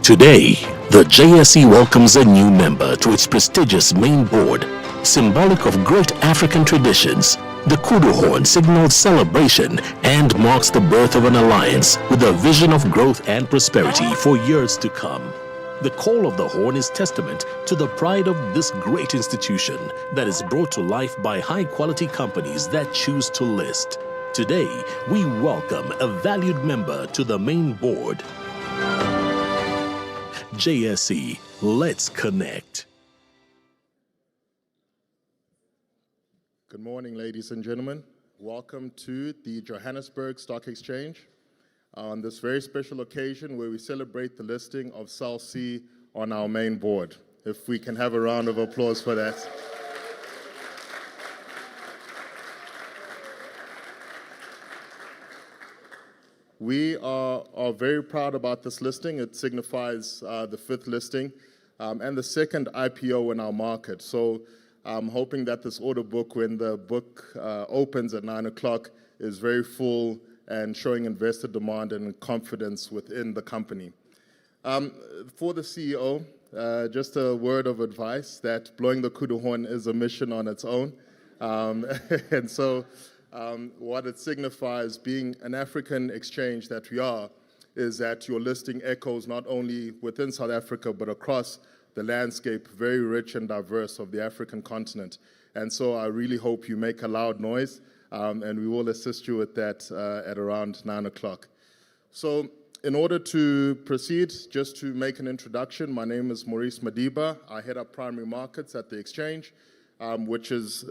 Today, the JSE welcomes a new member to its prestigious main board. Symbolic of great African traditions, the kudu horn signals celebration and marks the birth of an alliance with a vision of growth and prosperity for years to come. The call of the horn is testament to the pride of this great institution that is brought to life by high-quality companies that choose to list. Today, we welcome a valued member to the main board. JSE, let's connect. Good morning, ladies and gentlemen. Welcome to the Johannesburg Stock Exchange on this very special occasion where we celebrate the listing of JSE on our main board. If we can have a round of applause for that. We are very proud about this listing. It signifies the fifth listing and the second IPO in our market. So I'm hoping that this order book, when the book opens at 9 o'clock, is very full and showing investor demand and confidence within the company. For the CEO, just a word of advice that blowing the kudu horn is a mission on its own. And so what it signifies, being an African exchange that we are, is that your listing echoes not only within South Africa, but across the landscape, very rich and diverse, of the African continent. And so I really hope you make a loud noise, and we will assist you with that at around 9 o'clock. So in order to proceed, just to make an introduction, my name is Maurice Madiba. I head up primary markets at the exchange, which is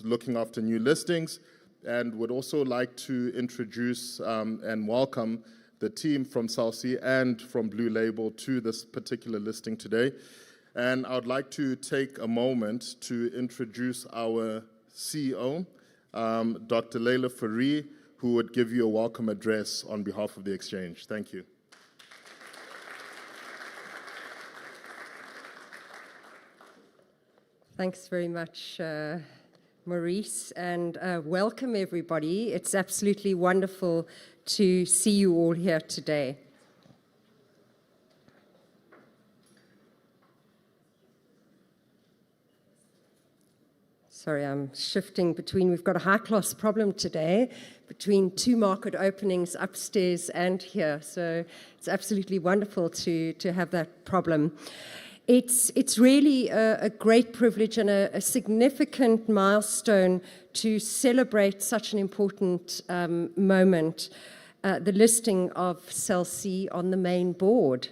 looking after new listings, and would also like to introduce and welcome the team from JSE and from Blue Label to this particular listing today. And I would like to take a moment to introduce our CEO, Dr. Leila Fourie, who would give you a welcome address on behalf of the exchange. Thank you. Thanks very much, Maurice, and welcome everybody. It's absolutely wonderful to see you all here today. Sorry, I'm shifting between, we've got a high-class problem today between two market openings upstairs and here, so it's absolutely wonderful to have that problem. It's really a great privilege and a significant milestone to celebrate such an important moment, the listing of JSE on the main board.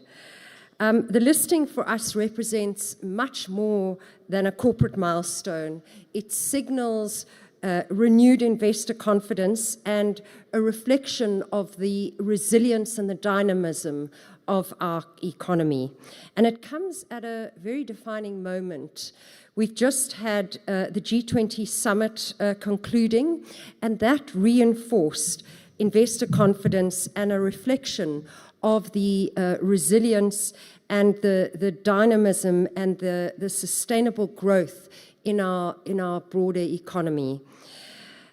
The listing for us represents much more than a corporate milestone. It signals renewed investor confidence and a reflection of the resilience and the dynamism of our economy. And it comes at a very defining moment. We've just had the G20 summit concluding, and that reinforced investor confidence and a reflection of the resilience and the dynamism and the sustainable growth in our broader economy.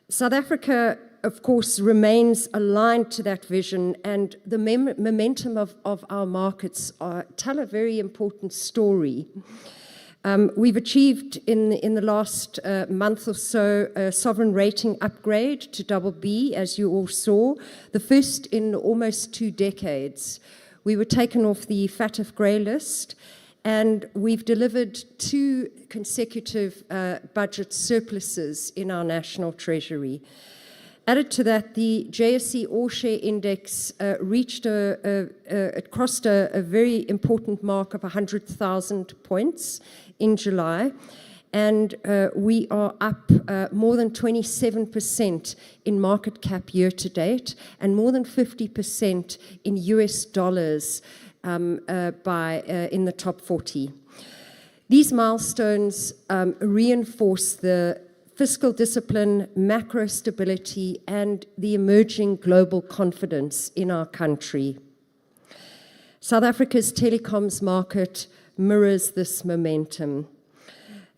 South Africa, of course, remains aligned to that vision, and the momentum of our markets tell a very important story. We've achieved in the last month or so a sovereign rating upgrade to BB, as you all saw, the first in almost 2 decades. We were taken off the FATF grey list, and we've delivered 2 consecutive budget surpluses in our national treasury. Added to that, the JSE All-Share Index crossed a very important mark of 100,000 points in July, and we are up more than 27% in market cap year to date, and more than 50% in US dollars in the top 40. These milestones reinforce the fiscal discipline, macro stability, and the emerging global confidence in our country. South Africa's telecoms market mirrors this momentum.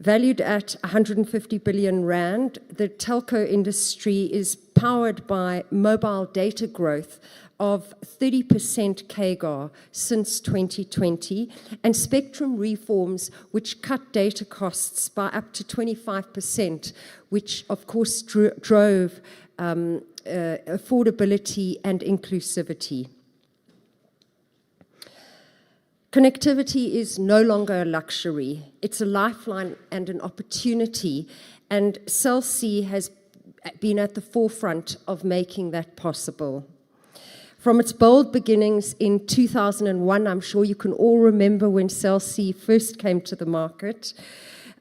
Valued at 150 billion rand, the telco industry is powered by mobile data growth of 30% CAGR since 2020, and spectrum reforms which cut data costs by up to 25%, which of course drove affordability and inclusivity. Connectivity is no longer a luxury. It's a lifeline and an opportunity, and Cell C has been at the forefront of making that possible. From its bold beginnings in 2001, I'm sure you can all remember when Cell C first came to the market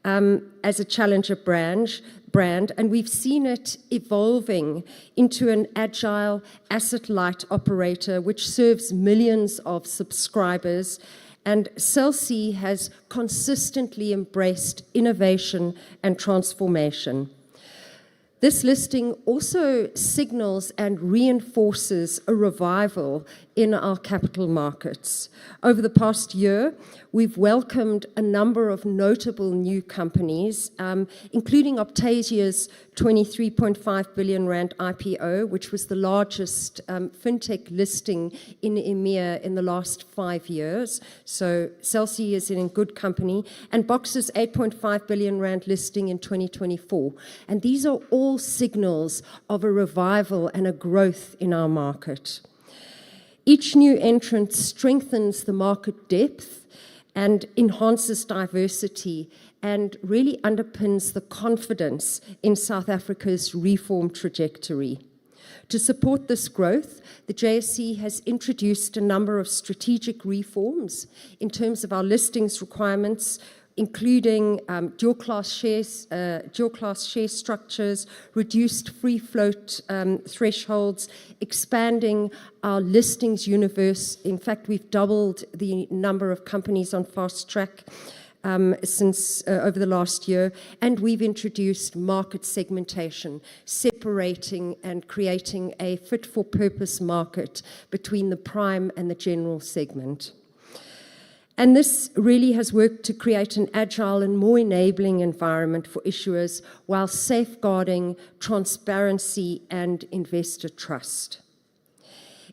as a challenger brand, and we've seen it evolving into an agile, asset-light operator which serves millions of subscribers, and Cell C has consistently embraced innovation and transformation. This listing also signals and reinforces a revival in our capital markets. Over the past year, we've welcomed a number of notable new companies, including Optasia's 23.5 billion rand IPO, which was the largest fintech listing in EMEA in the last 5 years. So Cell C is in good company, and Boxer's 8.5 billion rand listing in 2024. And these are all signals of a revival and a growth in our market. Each new entrant strengthens the market depth and enhances diversity and really underpins the confidence in South Africa's reform trajectory. To support this growth, the JSE has introduced a number of strategic reforms in terms of our listings requirements, including dual-class share structures, reduced free float thresholds, expanding our listings universe. In fact, we've doubled the number of companies on fast track since over the last year, and we've introduced market segmentation, separating and creating a fit-for-purpose market between the prime and the general segment. And this really has worked to create an agile and more enabling environment for issuers while safeguarding transparency and investor trust.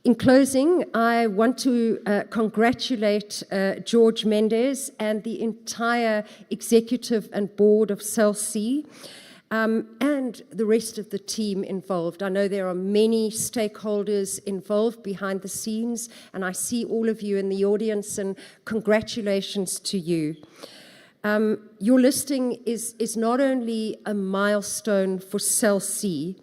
In closing, I want to congratulate George Mendes and the entire executive and board of Cell C, and the rest of the team involved. I know there are many stakeholders involved behind the scenes, and I see all of you in the audience, and congratulations to you. Your listing is not only a milestone for Cell C,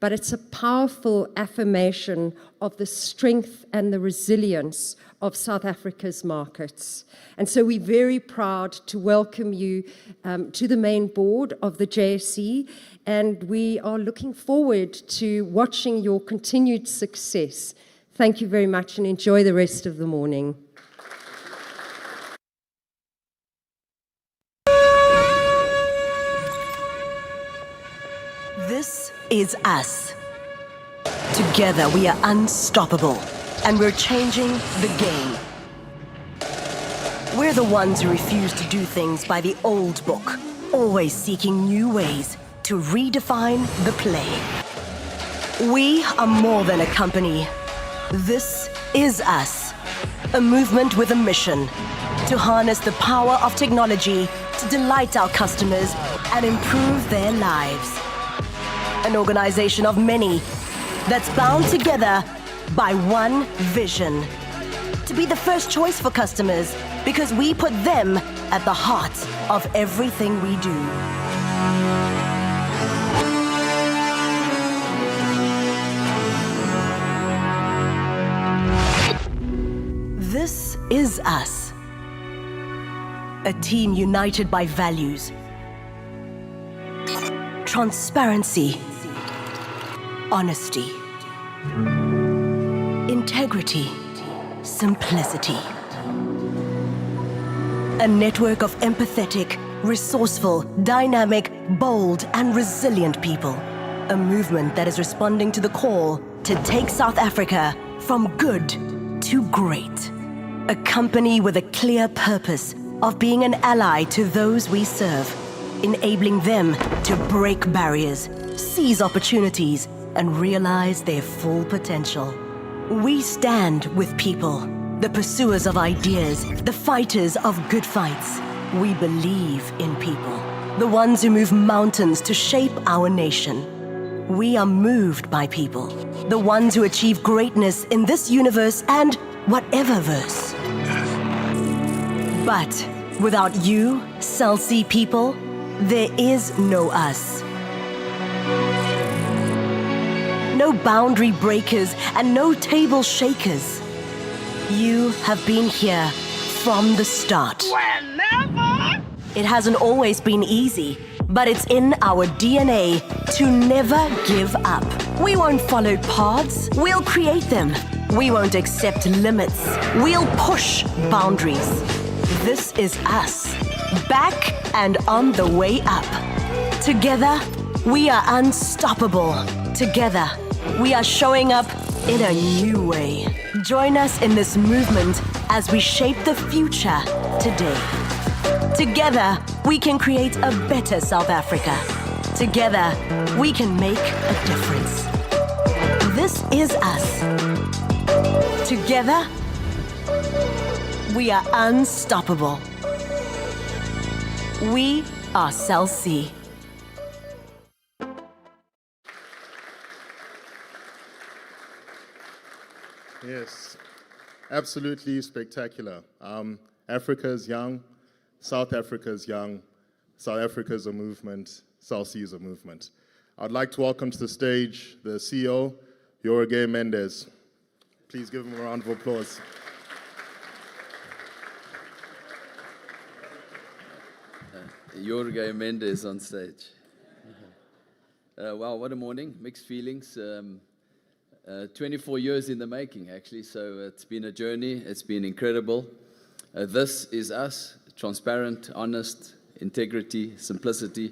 but it's a powerful affirmation of the strength and the resilience of South Africa's markets. And so we're very proud to welcome you to the main board of the JSE, and we are looking forward to watching your continued success. Thank you very much, and enjoy the rest of the morning. This is us. Together we are unstoppable, and we're changing the game. We're the ones who refuse to do things by the old book, always seeking new ways to redefine the play. We are more than a company. This is us, a movement with a mission to harness the power of technology to delight our customers and improve their lives. An organization of many that's bound together by one vision. To be the first choice for customers because we put them at the heart of everything we do. This is us. A team united by values, transparency, honesty, integrity, simplicity. A network of empathetic, resourceful, dynamic, bold, and resilient people. A movement that is responding to the call to take South Africa from good to great. A company with a clear purpose of being an ally to those we serve. enabling them to break barriers, seize opportunities, and realize their full potential. We stand with people, the pursuers of ideas, the fighters of good fights. We believe in people, the ones who move mountains to shape our nation. We are moved by people, the ones who achieve greatness in this universe and whatever verse. But without you, Cell C people, there is no us. No boundary breakers and no table shakers. You have been here from the start. Whenever! It hasn't always been easy, but it's in our DNA to never give up. We won't follow paths, we'll create them. We won't accept limits, we'll push boundaries. This is us, back and on the way up. Together, we are unstoppable. Together, we are showing up in a new way. Join us in this movement as we shape the future today. Together, we can create a better South Africa. Together, we can make a difference. This is us. Together, we are unstoppable. We are Cell C. Yes, absolutely spectacular. Africa is young, South Africa is young, South Africa is a movement, Cell C is a movement. I'd like to welcome to the stage the CEO, Johannesburg Mendes. Please give him a round of applause. Johannesburg Mendes on stage. Wow, what a morning, mixed feelings. 24 years in the making, actually, so it's been a journey, it's been incredible. This is us, transparent, honest, integrity, simplicity,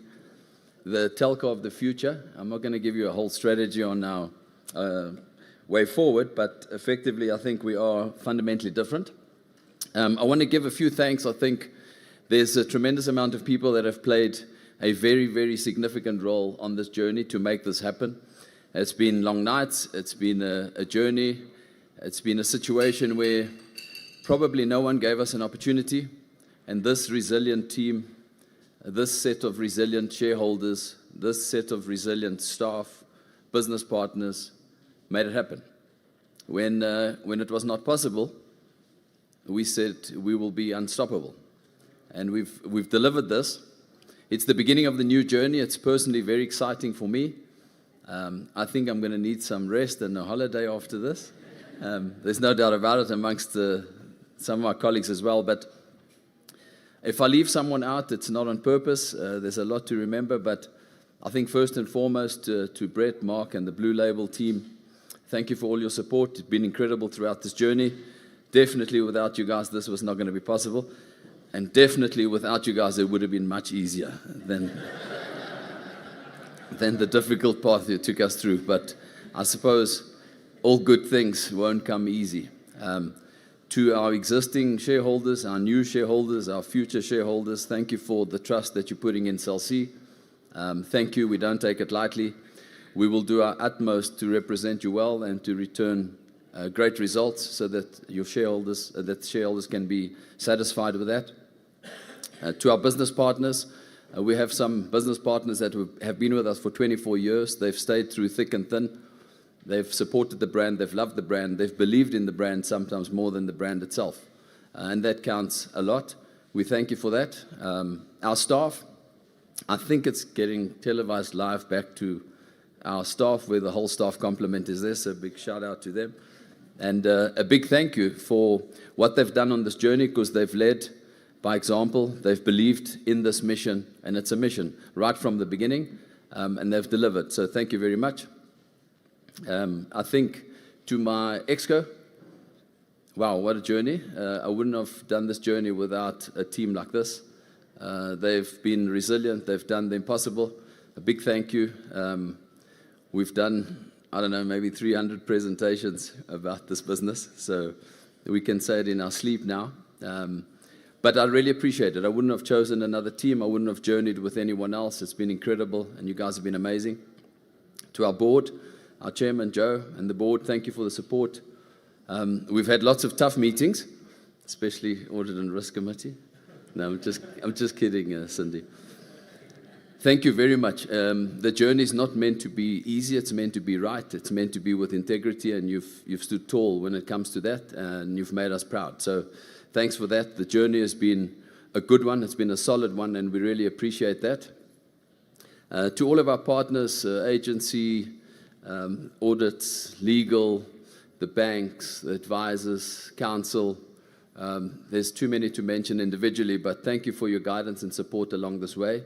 the telco of the future. I'm not going to give you a whole strategy on our way forward, but effectively I think we are fundamentally different. I want to give a few thanks. I think there's a tremendous amount of people that have played a very, very significant role on this journey to make this happen. It's been long nights, it's been a journey, it's been a situation where probably no one gave us an opportunity, and this resilient team, this set of resilient shareholders, this set of resilient staff, business partners, made it happen. When it was not possible, we said we will be unstoppable, and we've delivered this. It's the beginning of the new journey. It's personally very exciting for me. I think I'm going to need some rest and a holiday after this. There's no doubt about it amongst some of my colleagues as well. But if I leave someone out, it's not on purpose. There's a lot to remember. But I think first and foremost to Brett, Mark, and the Blue Label team, thank you for all your support. It's been incredible throughout this journey. Definitely without you guys, this was not going to be possible. And definitely without you guys, it would have been much easier than the difficult path you took us through. But I suppose all good things won't come easy. To our existing shareholders, our new shareholders, our future shareholders, thank you for the trust that you're putting in Cell C. Thank you. We don't take it lightly. We will do our utmost to represent you well and to return great results so that your shareholders, shareholders can be satisfied with that. To our business partners, we have some business partners that have been with us for 24 years. They've stayed through thick and thin. They've supported the brand. They've loved the brand. They've believed in the brand sometimes more than the brand itself. And that counts a lot. We thank you for that. Our staff, I think it's getting televised live back to our staff where the whole staff complement is there. So a big shout out to them. And a big thank you for what they've done on this journey, because they've led by example. They've believed in this mission, and it's a mission right from the beginning, and they've delivered. So thank you very much. I think to my exco, wow, what a journey. I wouldn't have done this journey without a team like this. They've been resilient. They've done the impossible. A big thank you. We've done, I don't know, maybe 300 presentations about this business, so we can say it in our sleep now. But I really appreciate it. I wouldn't have chosen another team. I wouldn't have journeyed with anyone else. It's been incredible, and you guys have been amazing. To our board, our chairman, Joe, and the board, thank you for the support. We've had lots of tough meetings, especially Audit and Risk Committee. No, I'm just kidding, Cindy. Thank you very much. The journey is not meant to be easy. It's meant to be right. It's meant to be with integrity, and you've stood tall when it comes to that, and you've made us proud. So thanks for that. The journey has been a good one. It's been a solid one, and we really appreciate that. To all of our partners, agency, audits, legal, the banks, the advisors, council, there's too many to mention individually, but thank you for your guidance and support along this way.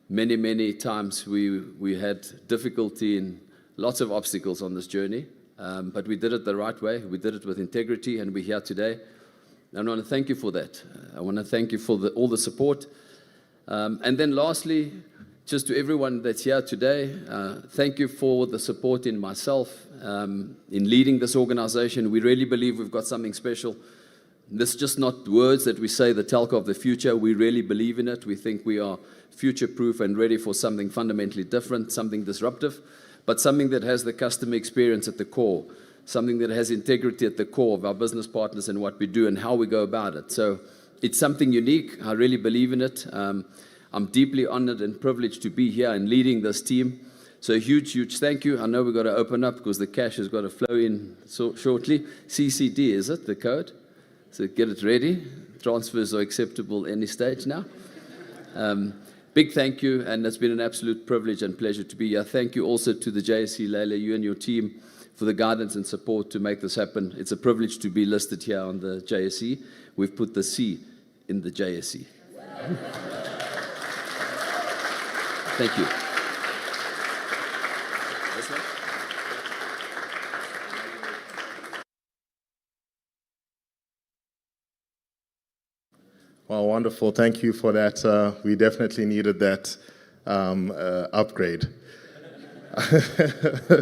Many times we had difficulty and lots of obstacles on this journey, but we did it the right way. We did it with integrity, and we're here today. And I want to thank you for that. I want to thank you for all the support. And then lastly, just to everyone that's here today, thank you for the support in myself, in leading this organization. We really believe we've got something special. This is just not words that we say, the telco of the future. We really believe in it. We think we are future-proof and ready for something fundamentally different, something disruptive, but something that has the customer experience at the core, something that has integrity at the core of our business partners and what we do and how we go about it. So it's something unique. I really believe in it. I'm deeply honored and privileged to be here and leading this team. So a huge thank you. I know we've got to open up because the cash has got to flow in shortly. CCD, is it, the code? So get it ready. Transfers are acceptable any stage now. Big thank you, and it's been an absolute privilege and pleasure to be here. Thank you also to the JSE, Leila, you and your team, for the guidance and support to make this happen. It's a privilege to be listed here on the JSE. We've put the C in the JSE. Thank you. Well, wonderful. Thank you for that. We definitely needed that upgrade.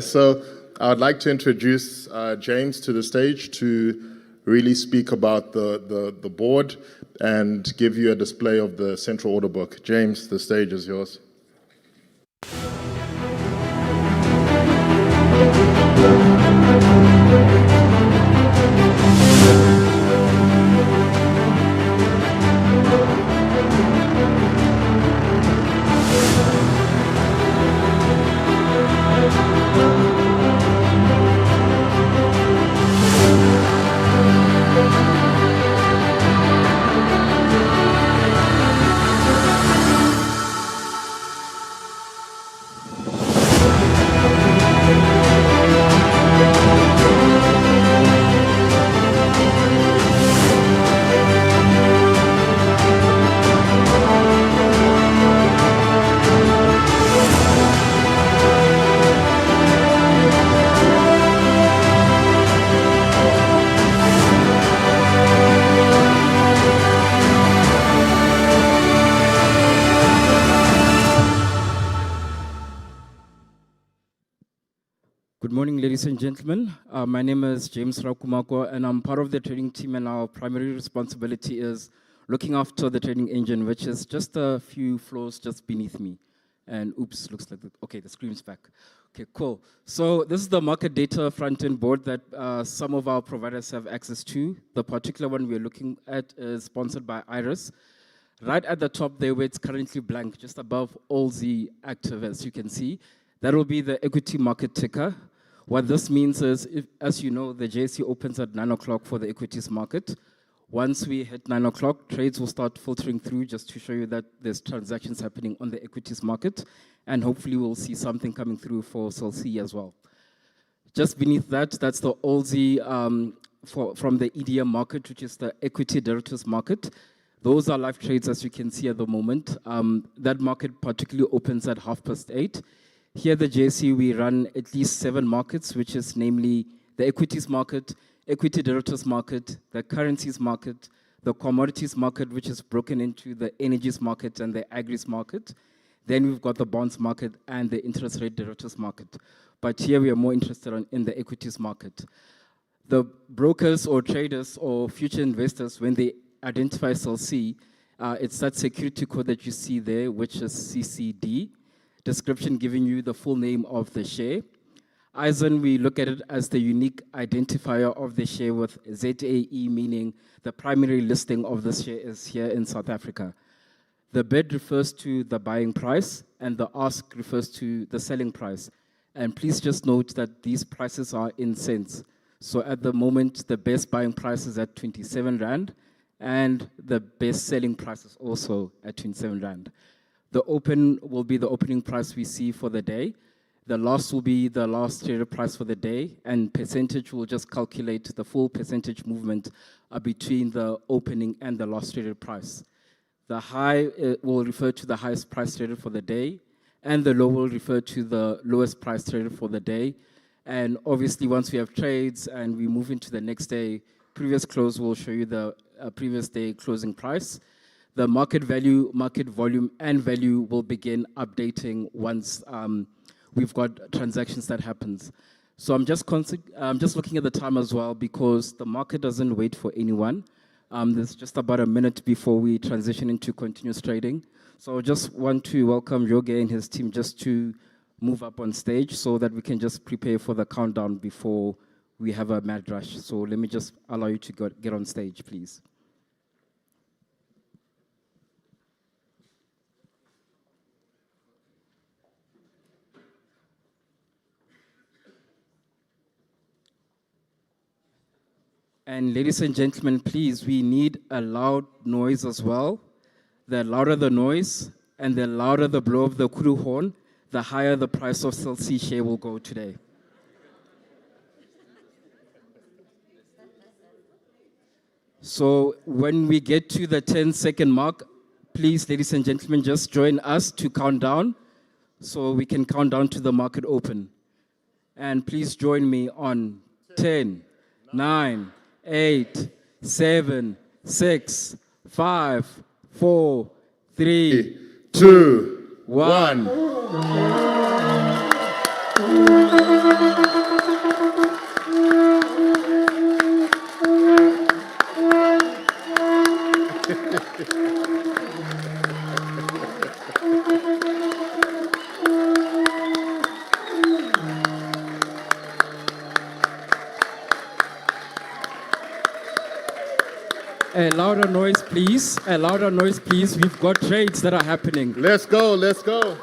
So I would like to introduce James to the stage to really speak about the board and give you a display of the central order book. James, the stage is yours. Good morning, ladies and gentlemen. My name is James Rakumako, and I'm part of the trading team, and our primary responsibility is looking after the trading engine, which is just a few floors just beneath me. And oops, looks like, okay, the screen's back. Okay, cool. So this is the market data front-end board that some of our providers have access to. The particular one we're looking at is sponsored by Iris. Right at the top there, where it's currently blank, just above all the active, as you can see, that will be the equity market ticker. What this means is, as you know, the JSE opens at 9 o'clock for the equities market. Once we hit 9 o'clock, trades will start filtering through just to show you that there's transactions happening on the equities market, and hopefully we'll see something coming through for CELC as well. Just beneath that, that's the ALSI from the EDM market, which is the equity derivatives market. Those are live trades, as you can see at the moment. That market particularly opens at 8:30. Here at the JSE, we run at least 7 markets, which is namely the equities market, equity derivatives market, the currencies market, the commodities market, which is broken into the energies market and the agris market. Then we've got the bonds market and the interest rate derivatives market. But here we are more interested in the equities market. The brokers or traders or future investors, when they identify SLC, it's that security code that you see there, which is CCD. Description giving you the full name of the share. ISIN, we look at it as the unique identifier of the share, with ZAE meaning the primary listing of the share is here in South Africa. The bid refers to the buying price, and the ask refers to the selling price. And please just note that these prices are in cents. So at the moment, the best buying price is at 27 Rand, and the best selling price is also at 27 Rand. The open will be the opening price we see for the day. The loss will be the last traded price for the day, and percentage will just calculate the full percentage movement between the opening and the last traded price. The high will refer to the highest price traded for the day, and the low will refer to the lowest price traded for the day. And obviously, once we have trades and we move into the next day, previous close will show you the previous day closing price. The market value, market volume, and value will begin updating once we've got transactions that happens. So I'm just looking at the time as well, because the market doesn't wait for anyone. There's just about a minute before we transition into continuous trading. So I just want to welcome Yoge and his team just to move up on stage so that we can just prepare for the countdown before we have a mad rush. So let me just allow you to get on stage, please. And ladies and gentlemen, please, we need a loud noise as well. The louder the noise and the louder the blow of the kudu horn, the higher the price of SLC share will go today. So when we get to the 10-second mark, please, ladies and gentlemen, just join us to count down so we can count down to the market open. And please join me on 10, 9, 8, 7, 6, 5, 4, 3, 2, 1. A louder noise, please. A louder noise, please. We've got trades that are happening. Let's go, let's go.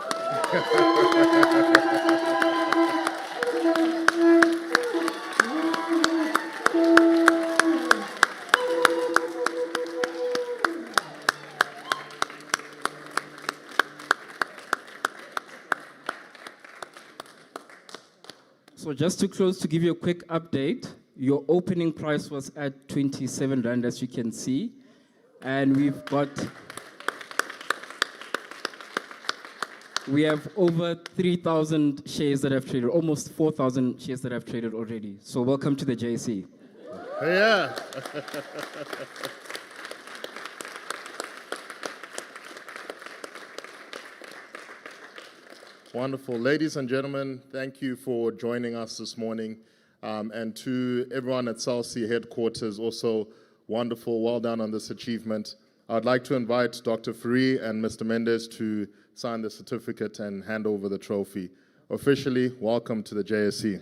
So just to close, to give you a quick update, your opening price was at 27 Rand, as you can see. And we have over 3,000 shares that have traded, almost 4,000 shares that have traded already. So welcome to the JSE. Yeah. Wonderful. Ladies and gentlemen, thank you for joining us this morning. And to everyone at SLC headquarters, also wonderful, well done on this achievement. I'd like to invite Dr. Fourie and Mr. Mendes to sign the certificate and hand over the trophy. Officially, welcome to the JSE.